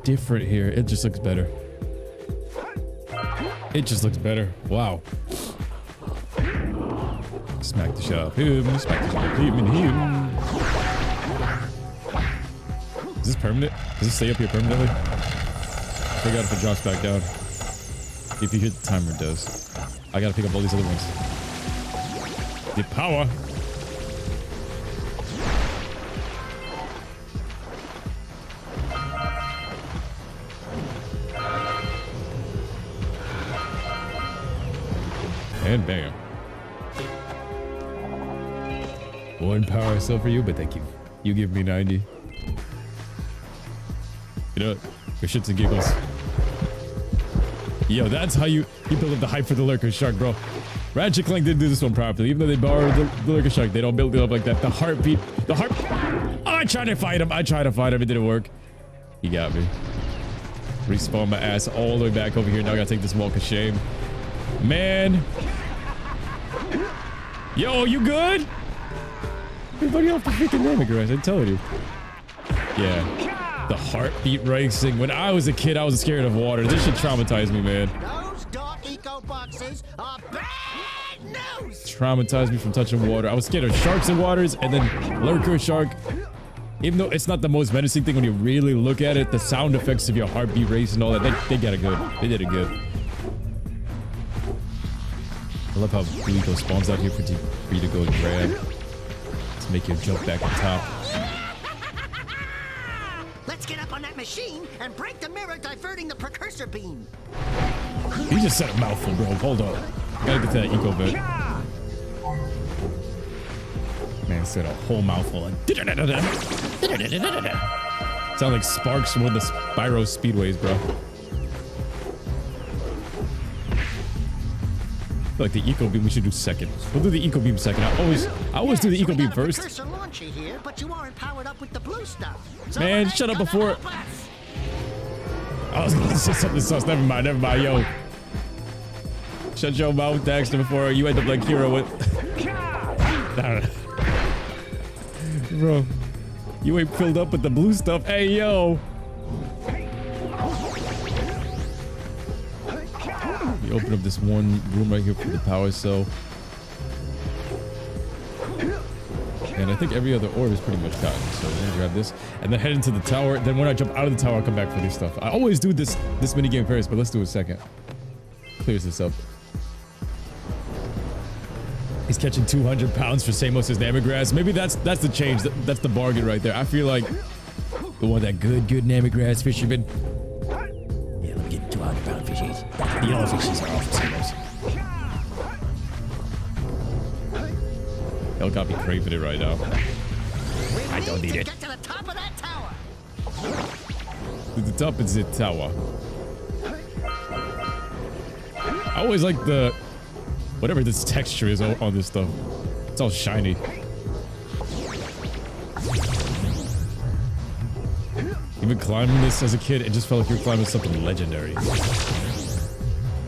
different here? It just looks better. It just looks better. Wow. Smack the shit out of him. Smack the shit out of him and him. Is this permanent? Does this stay up here permanently? I forgot if it drops back down. If you hit the timer, it does. I gotta pick up all these other ones. The power. And bam. One power cell for you, but thank you. You give me 90. You know what? For shits and giggles. Yo, that's how you build up the hype for the Lurker Shark, bro. Ratchet & Clank didn't do this one properly. Even though they borrowed the Lurker Shark, they don't build it up like that. The heartbeat. The heart. Oh, I tried to fight him. It didn't work. He got me. Respawn my ass all the way back over here. Now I gotta take this walk of shame. Man. Yo, you good? Everybody off the freaking name, guys. I'm telling you. Yeah. The heartbeat racing. When I was a kid, I was scared of water. This should traumatize me, man. Those dark eco boxes are bad news. Traumatized me from touching water. I was scared of sharks in waters, and then Lurker Shark. Even though it's not the most menacing thing when you really look at it, the sound effects of your heartbeat race and all that, they got it good. They did it good. I love how Eco spawns out here for you to go and grab. To make you jump back on top. Let's get up on that machine and break the mirror diverting the precursor beam. You just said a mouthful, bro. Hold on. Gotta get to that eco bit. Man said a whole mouthful. Sound like sparks from one of the Spyro speedways, bro. Like the eco beam, we should do second. We'll do the eco beam second. I always do the eco beam first. Precursor launcher here, but you aren't powered up with the blue stuff. So Man, shut up before. I was gonna say something sus. Never mind, yo. Shut your mouth, Daxter, before you end up like Hero with. Bro, you ain't filled up with the blue stuff. Hey, yo. We open up this one room right here for the power cell. And I think every other orb is pretty much gotten. So we're gonna grab this and then head into the tower. Then when I jump out of the tower, I'll come back for this stuff. I always do this mini game first, but let's do it second. Clears this up. He's catching 200 pounds for Samos' Namagrass. Maybe that's the change. That's the bargain right there. I feel like we want that good Namagrass fisherman. Yeah, let me get 200-pound fishies. The yellow fishies are off Samos. Y'all got me craving it right now. I don't need it. Get to the top of that tower. To the top is the tower. I always like the whatever this texture is on this stuff. It's all shiny. Even climbing this as a kid, it just felt like you were climbing something legendary.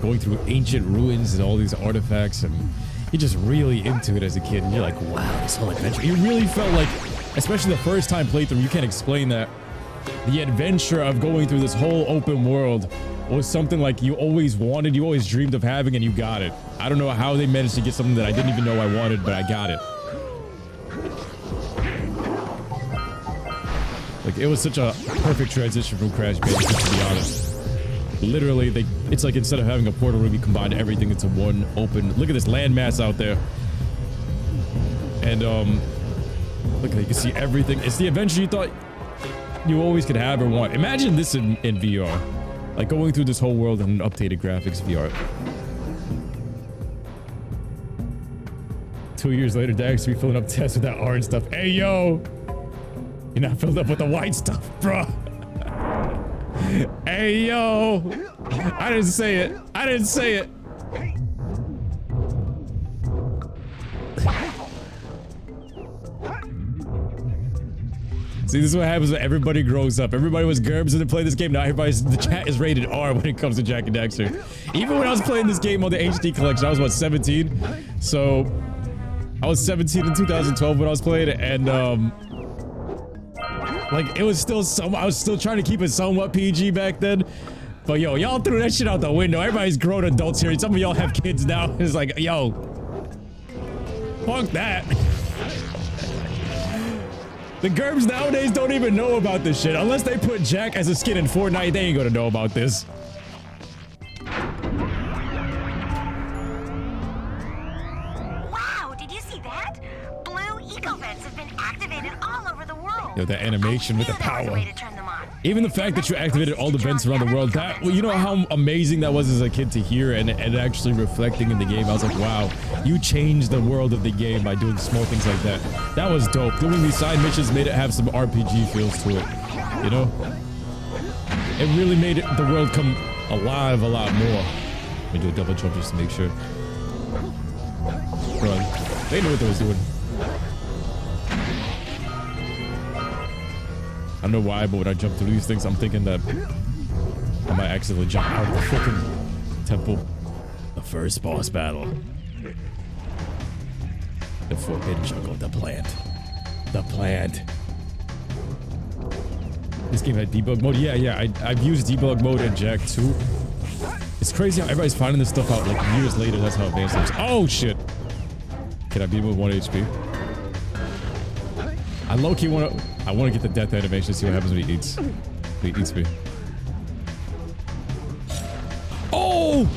Going through ancient ruins and all these artifacts, and you're just really into it as a kid, and you're like, wow, this whole adventure. You really felt like, especially the first time playthrough, you can't explain that. The adventure of going through this whole open world was something like you always wanted, you always dreamed of having, and you got it. I don't know how they managed to get something that I didn't even know I wanted, but I got it. Like, it was such a perfect transition from Crash Bandicoot, to be honest. Literally, it's like instead of having a portal room, you combined everything into one open. Look at this landmass out there. And, look, you can see everything. It's the adventure you thought you always could have or want. Imagine this in VR. Like going through this whole world in updated graphics VR. 2 years later, Daxter filling up tests with that orange stuff. Hey, yo! You're not filled up with the white stuff, bro. Hey, yo! I didn't say it. I didn't say it. See, this is what happens when everybody grows up. Everybody was GURBS when they play this game. Now the chat is rated R when it comes to Jak and Daxter. Even when I was playing this game on the HD collection, I was, what, 17? So, I was 17 in 2012 when I was playing it, and, like, it was still I was still trying to keep it somewhat PG back then. But, yo, y'all threw that shit out the window. Everybody's grown adults here. Some of y'all have kids now. It's like, yo, fuck that. The GURBS nowadays don't even know about this shit. Unless they put Jak as a skin in Fortnite, they ain't gonna know about this. Wow, did you see that? Blue eco vents have been activated all over the world. Yo, that animation with the power. Even the fact that you activated all the vents around the world, that, well, you know how amazing that was as a kid to hear and actually reflecting in the game. I was like, wow, you changed the world of the game by doing small things like that. That was dope. Doing these side missions made it have some RPG feels to it, you know? It really made the world come alive a lot more. Let me do a double jump just to make sure. Bro, they knew what they was doing. I don't know why, but when I jump through these things, I'm thinking that I might accidentally jump out of the freaking temple. The first boss battle. The forbidden jungle, the plant. The plant. This game had debug mode? Yeah, I've used debug mode in Jak too. It's crazy how everybody's finding this stuff out like years later. That's how advanced it is. Oh, shit. Can I beat him with 1 HP? I low-key want to get the death animation to see what happens when he eats. When he eats me. Oh!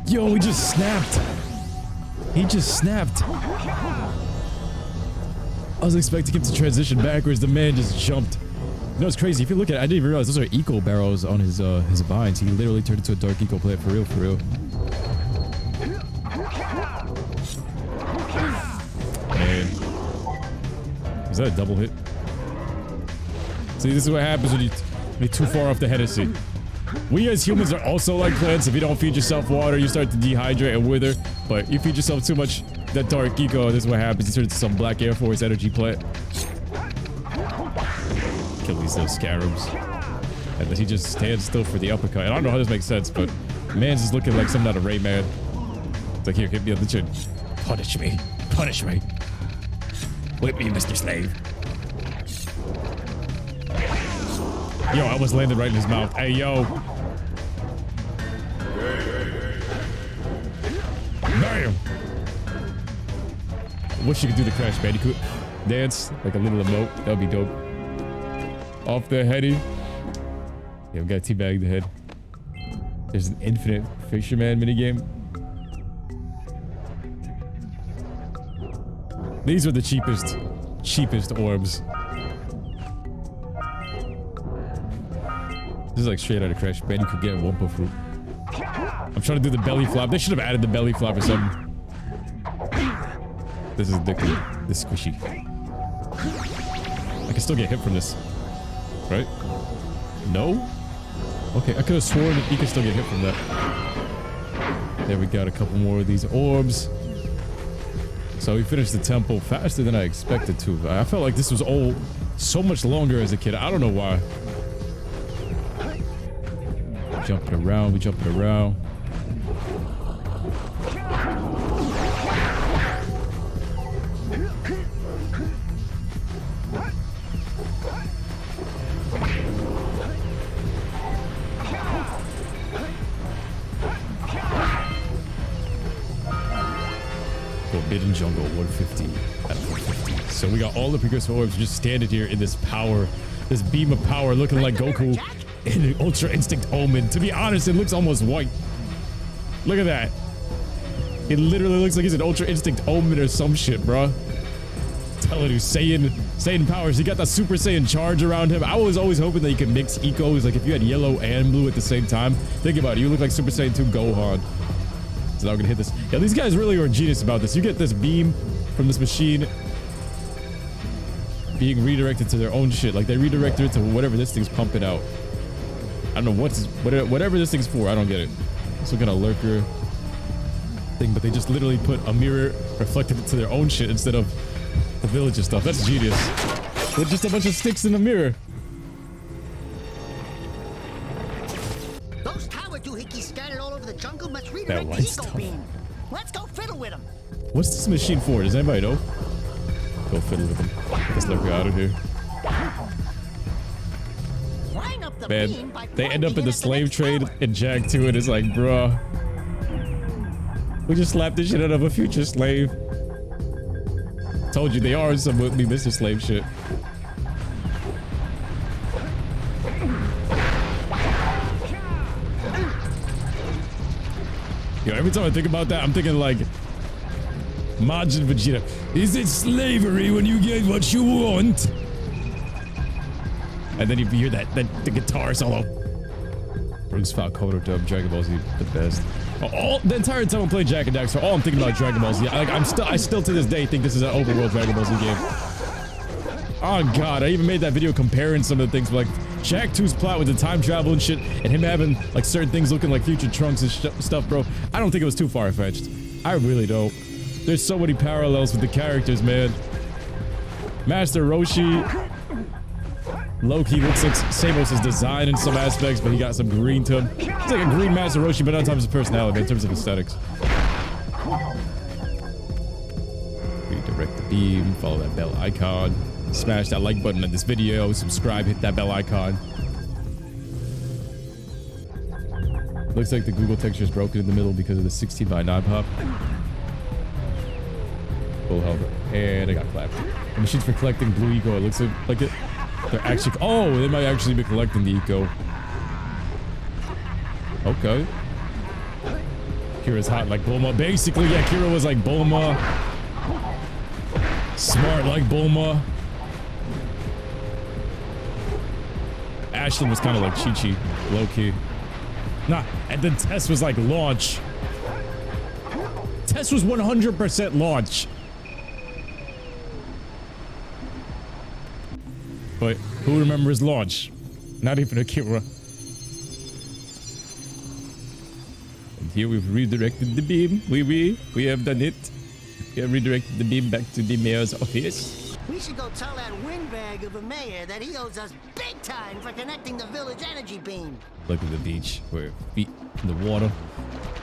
Yo, he just snapped. He just snapped. I was expecting him to transition backwards. The man just jumped. You know, it's crazy. If you look at it, I didn't even realize those are eco barrels on his vines. He literally turned into a dark eco plant for real, for real. Man. Is that a double hit? See, this is what happens when you're too far off the Hennessy. We as humans are also like plants. If you don't feed yourself water, you start to dehydrate and wither. But you feed yourself too much that dark eco, this is what happens. You turn into some black Air Force energy plant. Kill these little scarabs. And then he just stands still for the uppercut. And I don't know how this makes sense, but man's just looking like some out of Rayman. It's like, here, hit me on the chin. Punish me. Punish me. Whip me, Mr. Slave. Yo, I almost landed right in his mouth. Hey, yo. Bam! I wish you could do the Crash Bandicoot dance, like a little emote. That would be dope. Off the heady. Yeah, we got teabag the head. There's an infinite Fisherman minigame. These are the cheapest orbs. This is like straight out of Crash Bandicoot getting Wumpa Fruit. I'm trying to do the belly flop. They should have added the belly flop or something. This is addictive. This is squishy. I can still get hit from this. Right? No? Okay, I could have sworn that you can still get hit from that. There we got a couple more of these orbs. So we finished the temple faster than I expected to. I felt like this was all so much longer as a kid. I don't know why. Jumping around, we jumping around. Forbidden Jungle 150 out of 150. So we got all the Precursor Orbs just standing here in this power, this beam of power looking like Goku in an Ultra Instinct Omen. To be honest, it looks almost white. Look at that. It literally looks like he's an Ultra Instinct Omen or some shit, bro. Telling you, Saiyan powers. He got that Super Saiyan charge around him. I was always hoping that you could mix ecos, like if you had yellow and blue at the same time. Think about it. You look like Super Saiyan 2 Gohan. So now we're gonna hit this. Yeah, these guys really are genius about this. You get this beam from this machine being redirected to their own shit. Like they redirected it to whatever this thing's pumping out. I don't know whatever this thing's for. I don't get it. Some kind of lurker thing, but they just literally put a mirror reflected it to their own shit instead of the village and stuff. That's genius. With just a bunch of sticks in the mirror. Those tower doohickeys scattered all over the jungle must redirect That the white eco stuff. beam. Let's go fiddle with them. What's this machine for? Does anybody know? Go fiddle with them. Let's lurker out of here. Line up the Man, beam by they end up in pointing the it at slave next trade tower. and Jag 2 and it's like, bruh. We just slapped the shit out of a future slave. Told you they are some with me, Mr. Slave shit. Yo, every time I think about that, I'm thinking like Majin Vegeta. Is it slavery when you get what you want? And then you hear the guitar solo. Bruce Falcone dub Dragon Ball Z, the best. The entire time I'm playing Jak and Daxter, all I'm thinking about Dragon Ball Z. Like I still to this day think this is an open world Dragon Ball Z game. Oh god, I even made that video comparing some of the things, like Jak 2's plot with the time travel and shit, and him having like certain things looking like future Trunks and stuff, bro. I don't think it was too far-fetched. I really don't. There's so many parallels with the characters, man. Master Roshi. Loki looks like Samos' design in some aspects, but he got some green to him. He's like a green Master Roshi, but not in terms of personality, in terms of aesthetics. Redirect the beam, follow that bell icon, smash that like button on this video, subscribe, hit that bell icon. Looks like the Google texture is broken in the middle because of the 16:9 pop. Full health, and I got clapped. The machine's for collecting blue eco. It looks like it. They're actually, oh, they might actually be collecting the eco. Okay. Kira's hot like Bulma. Basically, yeah, Kira was like Bulma. Smart like Bulma. Ashlyn was kind of like Chi-Chi, low-key. Nah, and then Tess was like Launch. Tess was 100% Launch. But who remembers Launch? Not even Akira. here we've redirected the beam. We have done it. We have redirected the beam back to the mayor's office. We should go tell that windbag of a mayor that he owes us big time for connecting the village energy beam. Look at the beach. We're feet in the water.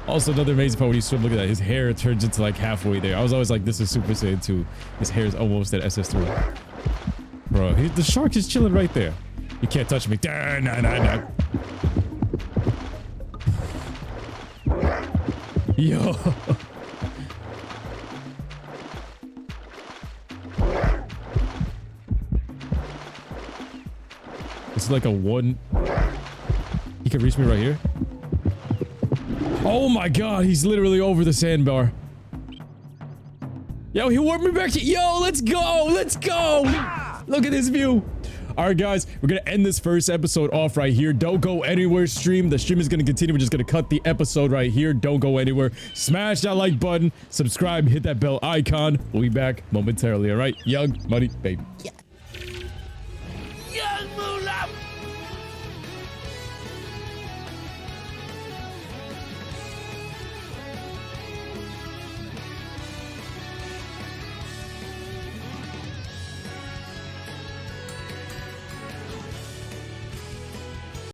Also, another amazing part when you swim, look at that. His hair turns into like halfway there. I was always like, this is Super Saiyan 2. His hair is almost at SS3. Bro, the shark is chilling right there. You can't touch me. Nah. Yo. It's like a one. He can reach me right here. Oh my god, he's literally over the sandbar. Yo, he warped me back to. Yo, let's go. Let's go. Look at this view. All right, guys, we're going to end this first episode off right here. Don't go anywhere, stream. The stream is going to continue. We're just going to cut the episode right here. Don't go anywhere. Smash that like button. Subscribe. Hit that bell icon. We'll be back momentarily. All right, Young Money, baby. Yeah.